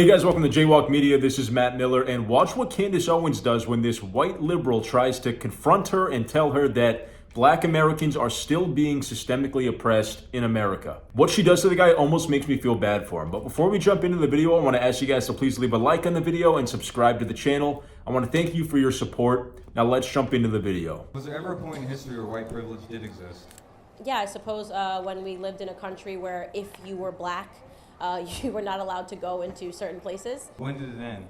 Hey guys, welcome to JayWalk Media. This is Matt Miller, and watch what Candace Owens does when this white liberal tries to confront her and tell her that Black Americans are still being systemically oppressed in America. What she does to the guy almost makes me feel bad for him. But before we jump into the video, I want to ask you guys to please leave a like on the video and subscribe to the channel. I want to thank you for your support. Now let's jump into the video. Was there ever a point in history where white privilege did exist? Yeah, I suppose when we lived in a country where if you were black, you were not allowed to go into certain places. When did it end?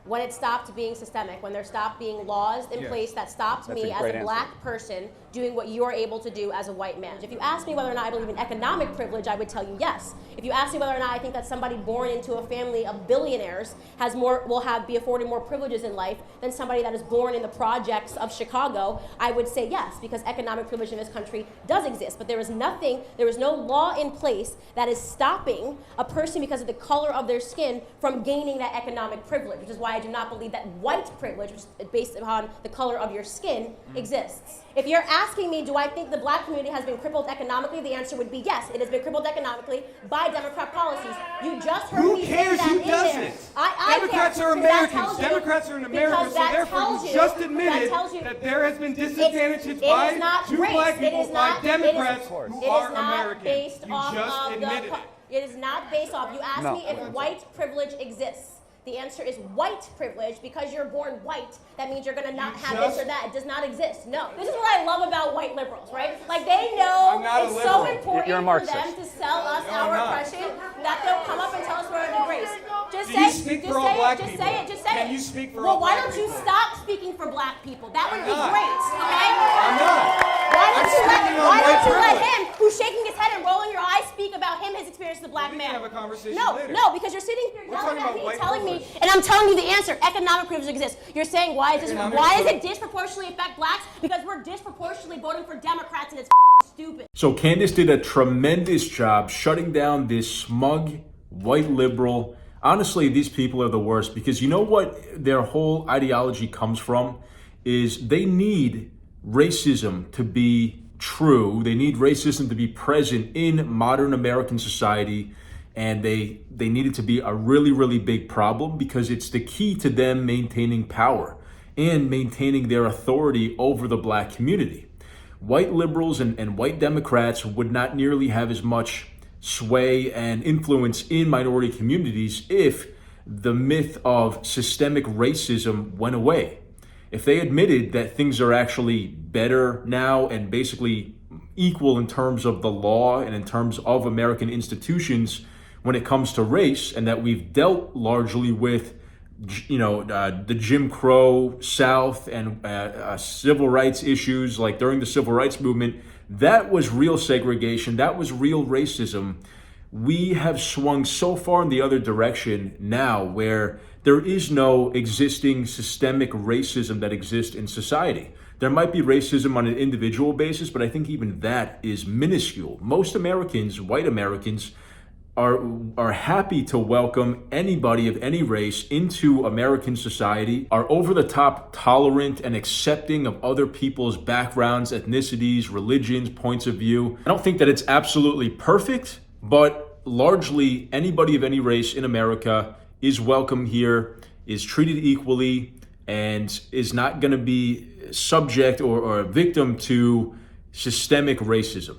When it stopped being systemic, when there stopped being laws in place that stopped me as a black person doing what you're able to do as a white man. If you ask me whether or not I believe in economic privilege, I would tell you yes. If you ask me whether or not I think that somebody born into a family of billionaires will be afforded more privileges in life than somebody that is born in the projects of Chicago, I would say yes, because economic privilege in this country does exist. But there is no law in place that is stopping a person because of the color of their skin from gaining that economic privilege, which is why I do not believe that white privilege, which is based upon the color of your skin, exists. If you're asking me, do I think the black community has been crippled economically, the answer would be yes. It has been crippled economically by Democrat policies. You just heard me say that in there. Democrats are Americans. Democrats are in America, so therefore you just admitted that there has been disadvantages by two black people by Democrats who are American. You just admitted it. It is not based off. You asked me if white privilege exists. The answer is white privilege. Because you're born white, that means you're going to not have this or that. It does not exist. No. This is what I love about white liberals, right? Like, they know it's so important for them to sell us our oppression that they'll come up and tell us we're a disgrace. Just say it. Just say it. Can you speak for all Well, why black don't you people? stop speaking for black people? That would be great, okay? I'm not. Why don't you let privilege. him, who's shaking his head and rolling your eyes, speak about him, his experience as a black We man? can have a conversation No, later. no, because you're sitting here We're talking yelling at about me, white telling me, privilege. and I'm telling you the answer. Economic privilege exists. You're saying why does Economic it disproportionately affect blacks? Because we're disproportionately voting for Democrats, and it's stupid. So Candace did a tremendous job shutting down this smug white liberal. Honestly, these people are the worst, because you know what their whole ideology comes from is they need racism to be true. They need racism to be present in modern American society, and they need it to be a really, really big problem because it's the key to them maintaining power and maintaining their authority over the black community. White liberals and white Democrats would not nearly have as much sway and influence in minority communities if the myth of systemic racism went away. If they admitted that things are actually better now and basically equal in terms of the law and in terms of American institutions when it comes to race, and that we've dealt largely with, the Jim Crow South and civil rights issues, like during the civil rights movement, that was real segregation, that was real racism. We have swung so far in the other direction now where there is no existing systemic racism that exists in society. There might be racism on an individual basis, but I think even that is minuscule. Most Americans, white Americans, are happy to welcome anybody of any race into American society, are over the top tolerant and accepting of other people's backgrounds, ethnicities, religions, points of view. I don't think that it's absolutely perfect, but largely anybody of any race in America is welcome here, is treated equally, and is not going to be subject or a victim to systemic racism.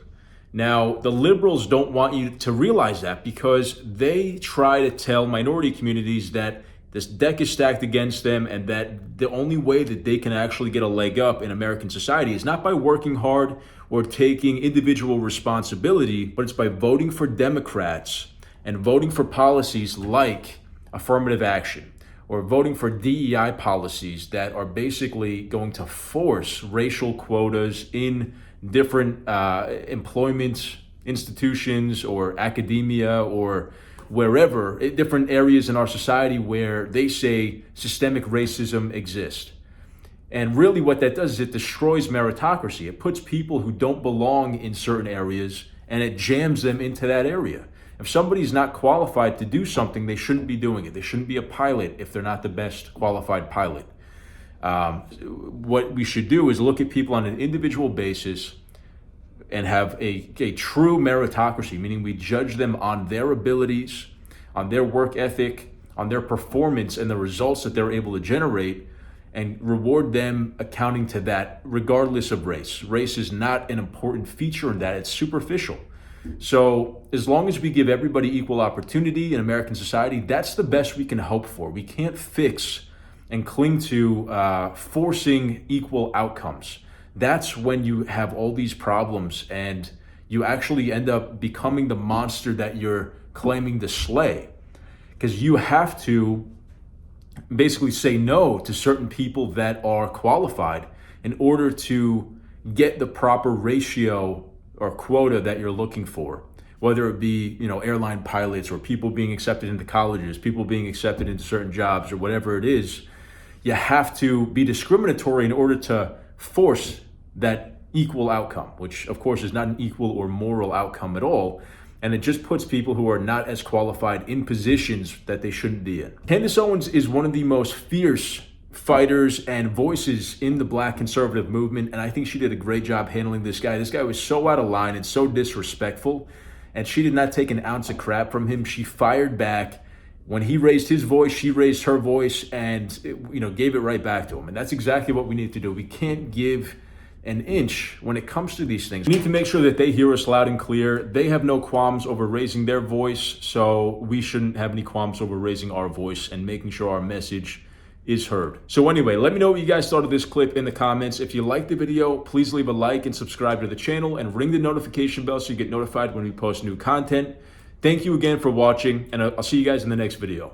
Now, the liberals don't want you to realize that because they try to tell minority communities that this deck is stacked against them and that the only way that they can actually get a leg up in American society is not by working hard or taking individual responsibility, but it's by voting for Democrats and voting for policies like affirmative action or voting for DEI policies that are basically going to force racial quotas in different employment institutions or academia or wherever, different areas in our society where they say systemic racism exists. And really what that does is it destroys meritocracy. It puts people who don't belong in certain areas and it jams them into that area. If somebody's not qualified to do something, they shouldn't be doing it. They shouldn't be a pilot if they're not the best qualified pilot. What we should do is look at people on an individual basis and have a true meritocracy, meaning we judge them on their abilities, on their work ethic, on their performance and the results that they're able to generate, and reward them accounting to that regardless of race. Race is not an important feature in that, it's superficial. So as long as we give everybody equal opportunity in American society, that's the best we can hope for. We can't fix and cling to forcing equal outcomes. That's when you have all these problems and you actually end up becoming the monster that you're claiming to slay. Because you have to basically say no to certain people that are qualified in order to get the proper ratio or quota that you're looking for, whether it be, airline pilots or people being accepted into colleges, people being accepted into certain jobs or whatever it is. You have to be discriminatory in order to force that equal outcome, which of course is not an equal or moral outcome at all. And it just puts people who are not as qualified in positions that they shouldn't be in. Candace Owens is one of the most fierce fighters and voices in the Black conservative movement, and I think she did a great job handling this guy. This guy was so out of line and so disrespectful, and she did not take an ounce of crap from him. She fired back. When he raised his voice, she raised her voice and gave it right back to him. And that's exactly what we need to do. We can't give an inch when it comes to these things. We need to make sure that they hear us loud and clear. They have no qualms over raising their voice, so we shouldn't have any qualms over raising our voice and making sure our message is heard. So anyway, let me know what you guys thought of this clip in the comments. If you liked the video, please leave a like and subscribe to the channel and ring the notification bell so you get notified when we post new content. Thank you again for watching, and I'll see you guys in the next video.